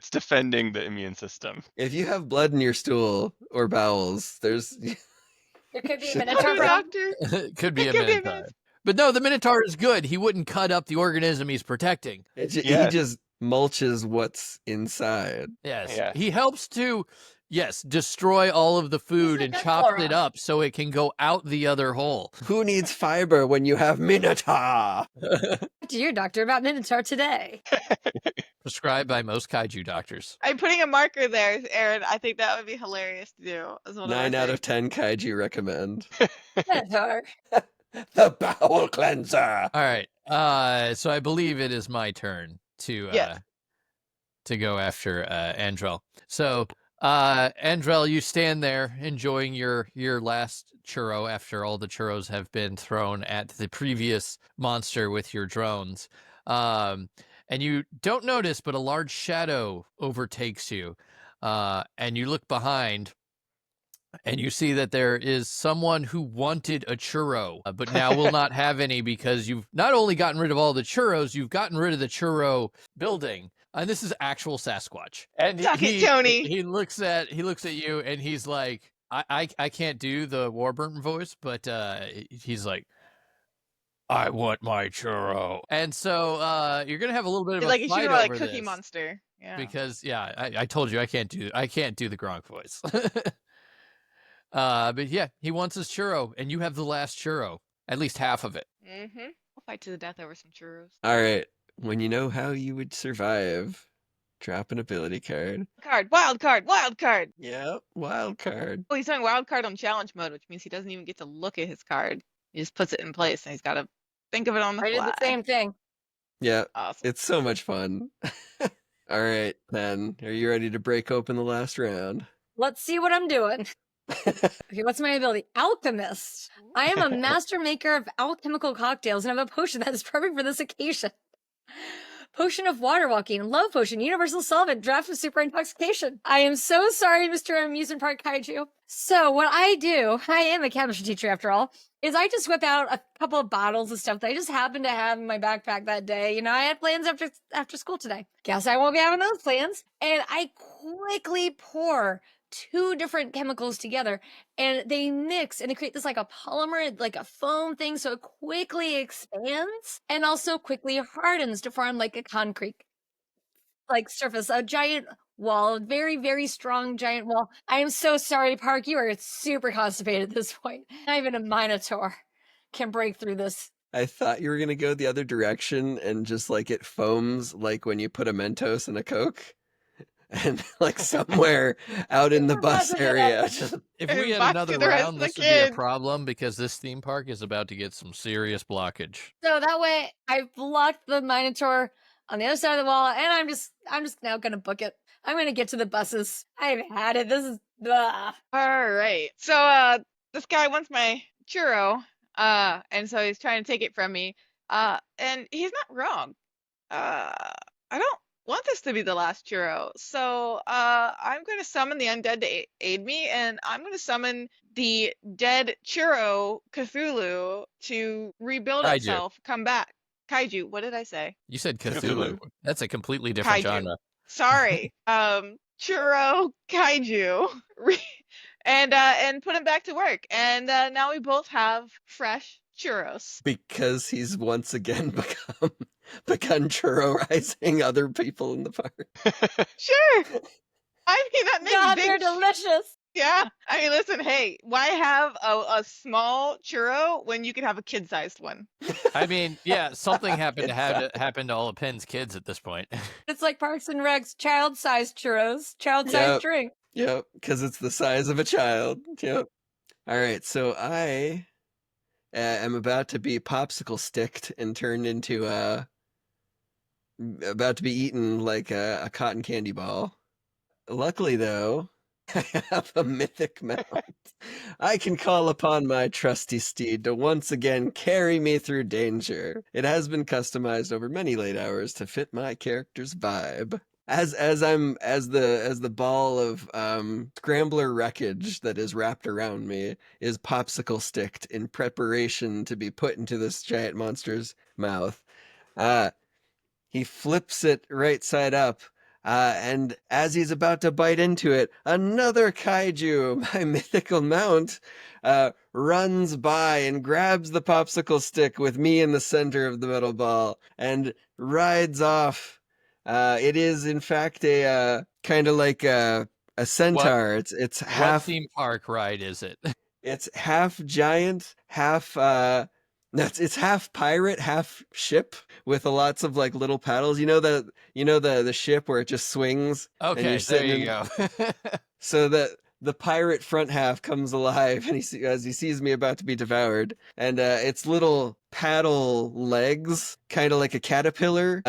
defending the immune system. If you have blood in your stool or bowels, there's There could be a Should- How Minotaur do problem. doctor? Could be It a could be a Minotaur. Minotaur. But no, the Minotaur is good. He wouldn't cut up the organism he's protecting. he Yes. just mulches what's inside. Yes. Yeah. He helps to, yes, destroy all of the food the and gut chops flora. it up so it can go out the other hole. Who needs fiber when you have Minotaur? Talk to your doctor about Minotaur today. Prescribed by most kaiju doctors. I'm putting a marker there, Aaron. I think that would be hilarious to do. As one 9 of out our of 10 kaiju recommend. Minotaur. The bowel cleanser. All right. So I believe it is my turn to Yes. to go after Andrell. So Andrell, you stand there enjoying your last churro after all the churros have been thrown at the previous monster with your drones. And you don't notice, but a large shadow overtakes you. And you look behind and you see that there is someone who wanted a churro, but now will not have any because you've not only gotten rid of all the churros, you've gotten rid of the churro building. And this is actual Sasquatch. And Suck it, Tony. he looks at you and he's like, I can't do the Warburton voice, but he's like, I want my churro. And so you're gonna have a little bit of like a you fight should like over Cookie this. Monster. Yeah. Because I told you I can't do the Gronk voice. But yeah, he wants his churro, and you have the last churro, at least half of it. We'll fight to the death over some churros. All right. When you know how you would survive, drop an ability card. Wild card. Yep, wild card. Oh, he's doing wild card on challenge mode, which means he doesn't even get to look at his card. He just puts it in place, and he's got to think of it on the I did fly. the same thing. Yeah, Awesome. it's so much fun. All right, then. Are you ready to break open the last round? Let's see what I'm doing. Okay, what's my ability? Alchemist. I am a master maker of alchemical cocktails and have a potion that is perfect for this occasion. Potion of water walking, love potion, universal solvent, draft of super intoxication. I am so sorry, Mr. Amusement Park Kaiju. So what I do, I am a chemistry teacher after all, is I just whip out a couple of bottles of stuff that I just happen to have in my backpack that day. You know, I had plans after school today. Guess I won't be having those plans. And I quickly pour 2 different chemicals together and they mix and they create this like a polymer, like a foam thing. So it quickly expands and also quickly hardens to form like a concrete like surface, a giant wall, a very, very strong giant wall. I am so sorry, Park. You are super constipated at this point. Not even a Minotaur can break through this. I thought you were going to go the other direction and just like it foams like when you put a Mentos in a Coke. And like somewhere out in the bus area. Just, If we had Back another to the rest round, of the this would be a kids. problem because this theme park is about to get some serious blockage. So that way I blocked the Minotaur on the other side of the wall and I'm just now gonna book it. I'm gonna get to the buses. I've had it. This is blah. All right. So this guy wants my churro. And so he's trying to take it from me. And he's not wrong. I don't want this to be the last churro. So I'm going to summon the undead to aid me, and I'm going to summon the dead churro Cthulhu to rebuild Kaiju. itself, come back. Kaiju, what did I say? You said Cthulhu. Cthulhu. That's a completely different Kaiju. genre. Sorry. Churro Kaiju. And put him back to work. And now we both have fresh churros. because he's once again begun churroizing other people in the park. Sure. I mean, that makes God, big they're delicious. Yeah. I mean, listen, hey, why have a small churro when you could have a kid-sized one? I mean, yeah, something happened to It's, happen to all of Penn's kids at this point. It's like Parks and Rec's child-sized churros, child-sized Yep. drink. Yep, because it's the size of a child. Yep. All right, so I am about to be popsicle sticked and turned into about to be eaten like a cotton candy ball. Luckily, though, I have a mythic mount. I can call upon my trusty steed to once again carry me through danger. It has been customized over many late hours to fit my character's vibe. as the ball of scrambler wreckage that is wrapped around me is popsicle sticked in preparation to be put into this giant monster's mouth. Uh, he flips it right side up, and as he's about to bite into it, another kaiju, my mythical mount, runs by and grabs the popsicle stick with me in the center of the metal ball and rides off. It is, in fact, a kind of like a centaur. It's What half theme park ride is it? it's half giant, half it's half pirate, half ship with lots of like little paddles. The ship where it just swings and you're Okay, there sitting you in. go. So the pirate front half comes alive and as he sees me about to be devoured, and its little paddle legs, kind of like a caterpillar,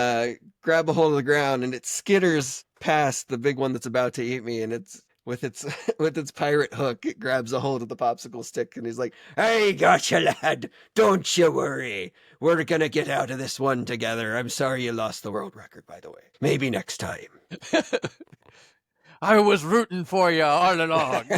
grab a hold of the ground and it skitters past the big one that's about to eat me, and it's with its with its pirate hook, it grabs a hold of the popsicle stick and he's like, "Hey, gotcha, lad. Don't you worry. We're gonna get out of this one together. I'm sorry you lost the world record, by the way. Maybe next time." I was rooting for you all along.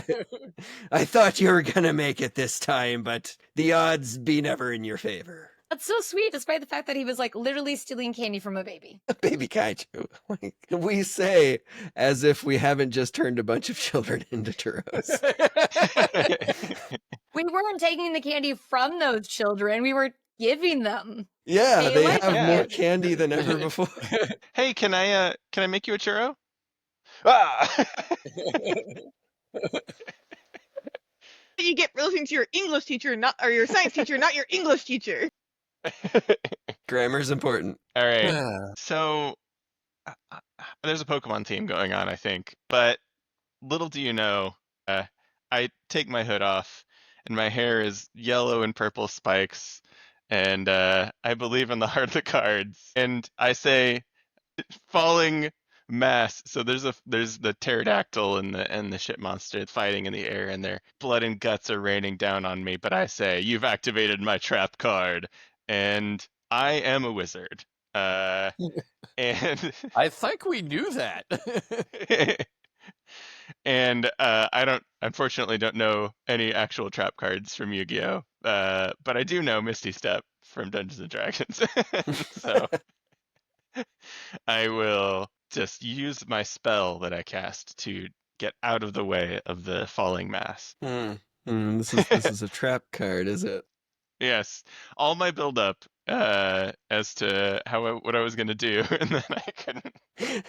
I thought you were gonna make it this time, but the odds be never in your favor. That's so sweet, despite the fact that he was like literally stealing candy from a baby. Baby kaiju. Like, we say as if we haven't just turned a bunch of children into churros. We weren't taking the candy from those children, we were giving them. Yeah, They they like have more it. candy than ever before. Hey, can I make you a churro? Ah! You get for listening to your English teacher, not or your science teacher, not your English teacher. Grammar's important. All right. So there's a Pokemon theme going on, I think. But little do you know, I take my hood off, and my hair is yellow and purple spikes, and I believe in the heart of the cards, and I say falling mass. So there's the pterodactyl and the ship monster fighting in the air, and their blood and guts are raining down on me. But I say, "You've activated my trap card," and I am a wizard. And I think we knew that. and I unfortunately don't know any actual trap cards from Yu-Gi-Oh! But I do know Misty Step from Dungeons and Dragons. So I will just use my spell that I cast to get out of the way of the falling mass. This is a trap card, is it? Yes, all my build up as to what I was gonna do, and then I couldn't.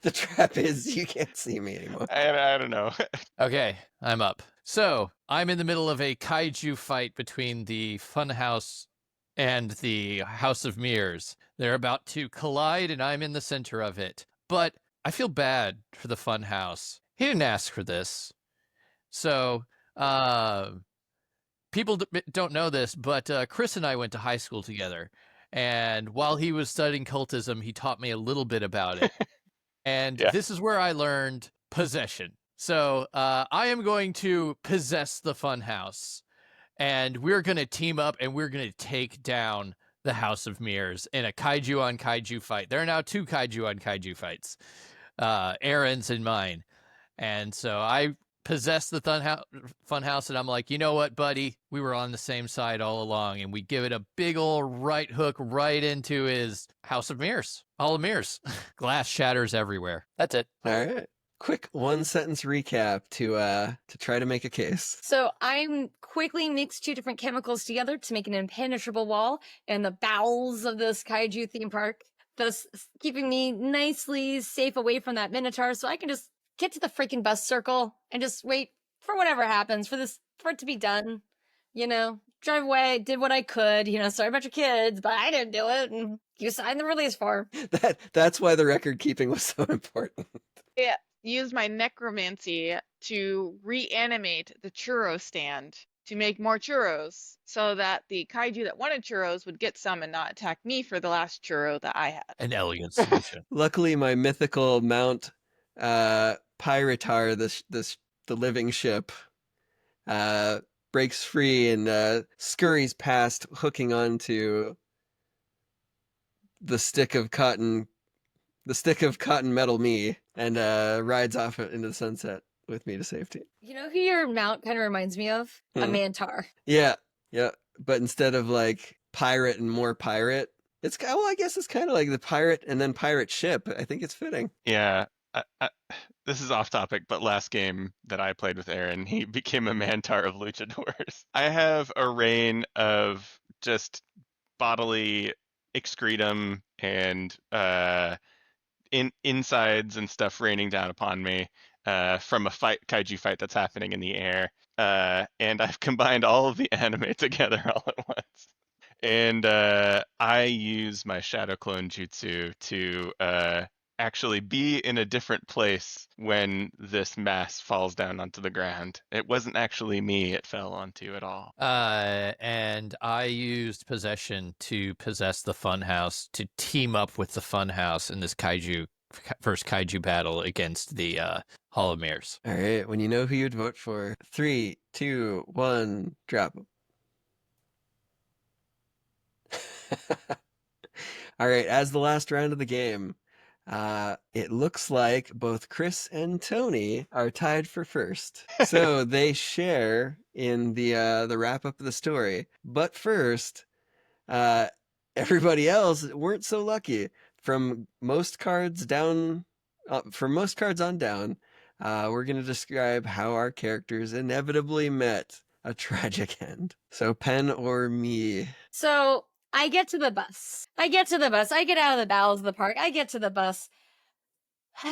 The trap is you can't see me anymore. I don't know. Okay, I'm up. So I'm in the middle of a kaiju fight between the Funhouse and the House of Mirrors. They're about to collide, and I'm in the center of it. But I feel bad for the Funhouse. He didn't ask for this. So, people don't know this, but Chris and I went to high school together. And while he was studying cultism, he taught me a little bit about it. And Yeah. this is where I learned possession. So I am going to possess the Funhouse. And we're going to team up and we're going to take down the House of Mirrors in a kaiju on kaiju fight. There are now 2 kaiju on kaiju fights, Aaron's and mine. And so I possess the Funhouse, and I'm like, you know what, buddy? We were on the same side all along, and we give it a big old right hook right into his House of Mirrors. All of mirrors. Glass shatters everywhere. That's it. All right. Quick one sentence recap to try to make a case. So I'm quickly mixed 2 different chemicals together to make an impenetrable wall in the bowels of this kaiju theme park, thus keeping me nicely safe away from that minotaur, so I can just get to the freaking bus circle and just wait for whatever happens for it to be done. Drive away, did what I could. Sorry about your kids, but I didn't do it, and you signed the release form. That's why the record keeping was so important. Yeah, use my necromancy to reanimate the churro stand to make more churros so that the kaiju that wanted churros would get some and not attack me for the last churro that I had. An elegant solution. Luckily, my mythical mount, Pyrotar, the living ship, breaks free and scurries past, hooking onto the stick of cotton the stick of cotton metal me and rides off into the sunset with me to safety. You know who your mount kind of reminds me of? A Hmm. mantar. Yeah, yeah. But instead of like pirate and more pirate, it's well, I guess it's kind of like the pirate and then pirate ship. I think it's fitting. Yeah. This is off topic, but last game that I played with Aaron, he became a mantar of luchadors. I have a rain of just bodily excretum and insides and stuff raining down upon me from a kaiju fight that's happening in the air. And I've combined all of the anime together all at once. And I use my Shadow Clone Jutsu to actually be in a different place when this mass falls down onto the ground. It wasn't actually me it fell onto at all. And I used possession to possess the Funhouse to team up with the Funhouse in this first kaiju battle against the Hall of Mirrors. All right, when you know who you'd vote for, 3, 2, 1, drop. All right, as the last round of the game, it looks like both Chris and Tony are tied for first. So they share in the wrap up of the story. But first, everybody else weren't so lucky. From most cards down, from most cards on down, we're going to describe how our characters inevitably met a tragic end. So Pen or me? So I get to the bus. I get out of the bowels of the park. I get to the bus.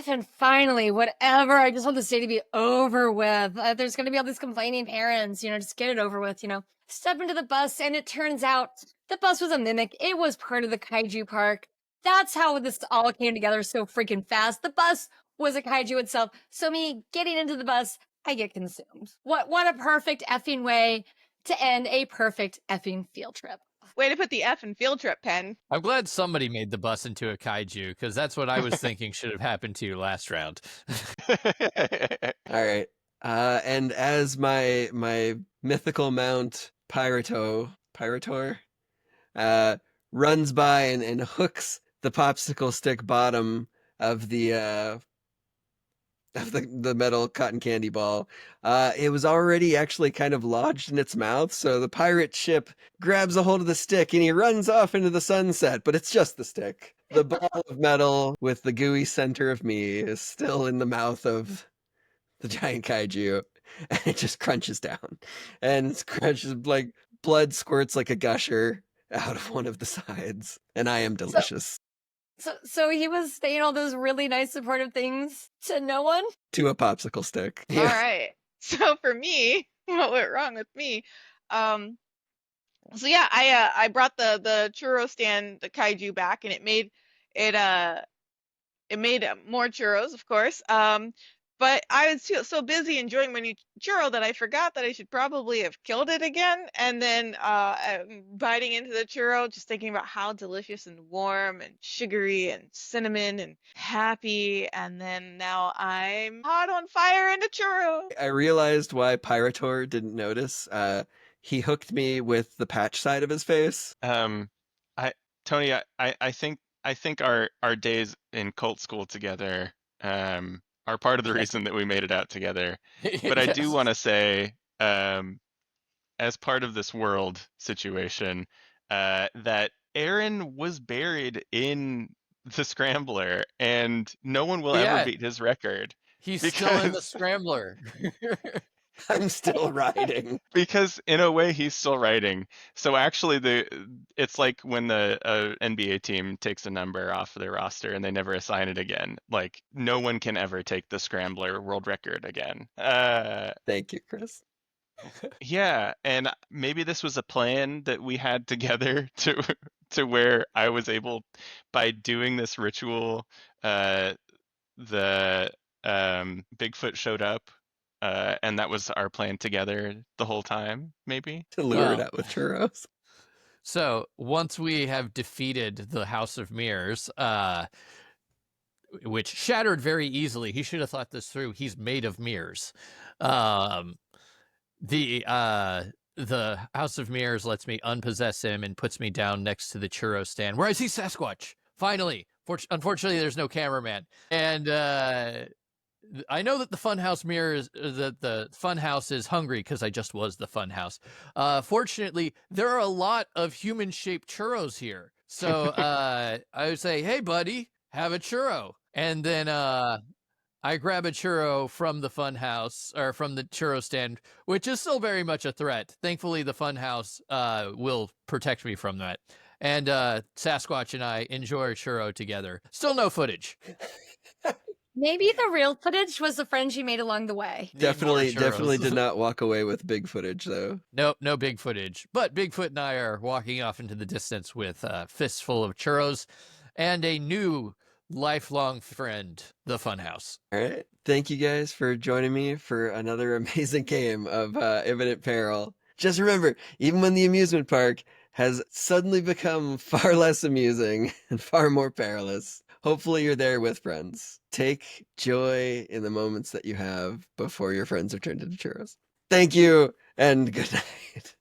And finally, whatever. I just want this day to be over with. There's going to be all these complaining parents, just get it over with, Step into the bus, and it turns out the bus was a mimic. It was part of the kaiju park. That's how this all came together so freaking fast. The bus was a kaiju itself. So me getting into the bus, I get consumed. What a perfect effing way to end a perfect effing field trip. Way to put the F in field trip, Pen. I'm glad somebody made the bus into a kaiju, because that's what I was thinking should have happened to you last round. All right. And as my mythical mount Pyrotor runs by and hooks the popsicle stick bottom of the metal cotton candy ball, it was already actually kind of lodged in its mouth. So the pirate ship grabs a hold of the stick and he runs off into the sunset. But it's just the stick. The ball of metal with the gooey center of me is still in the mouth of the giant kaiju, and it just crunches down, and it crunches like blood squirts like a gusher out of one of the sides, and I am delicious. So he was saying all those really nice supportive things to no one? To a popsicle stick. All right. So for me, what went wrong with me? So yeah, I brought the churro stand, the kaiju back, and it made more churros, of course. But I was so busy enjoying my new churro that I forgot that I should probably have killed it again. And then biting into the churro, just thinking about how delicious and warm and sugary and cinnamon and happy. And then now I'm hot on fire in a churro. I realized why Pyrotor didn't notice. He hooked me with the patch side of his face. Tony, I think our days in cult school together are part of the reason that we made it out together. But I do want to say, as part of this world situation, that Aaron was buried in the Scrambler, and no one will ever beat his record. He's still in the Scrambler. I'm still riding. Because in a way he's still riding. So actually it's like when the NBA team takes a number off their roster and they never assign it again. Like no one can ever take the Scrambler world record again. Thank you, Chris. Yeah, and maybe this was a plan that we had together to where I was able, by doing this ritual, the Bigfoot showed up. And that was our plan together the whole time, maybe? To lure it out with churros. So once we have defeated the House of Mirrors, which shattered very easily, he should have thought this through. He's made of mirrors. The House of Mirrors lets me unpossess him and puts me down next to the churro stand, where I see Sasquatch. Finally, Unfortunately, there's no cameraman, and I know that the funhouse mirrors that the funhouse is hungry because I just was the funhouse. Fortunately, there are a lot of human-shaped churros here, so I would say, "Hey, buddy, have a churro," and then I grab a churro from the funhouse or from the churro stand, which is still very much a threat. Thankfully, the funhouse will protect me from that. And Sasquatch and I enjoy a churro together. Still no footage. Maybe the real footage was the friends you made along the way. Need more Definitely churros. did not walk away with big footage though. Nope, no big footage. But Bigfoot and I are walking off into the distance with a fistful of churros and a new lifelong friend, the funhouse. All right. Thank you guys for joining me for another amazing game of Imminent Peril. Just remember, even when the amusement park has suddenly become far less amusing and far more perilous, hopefully you're there with friends. Take joy in the moments that you have before your friends are turned into churros. Thank you and good night.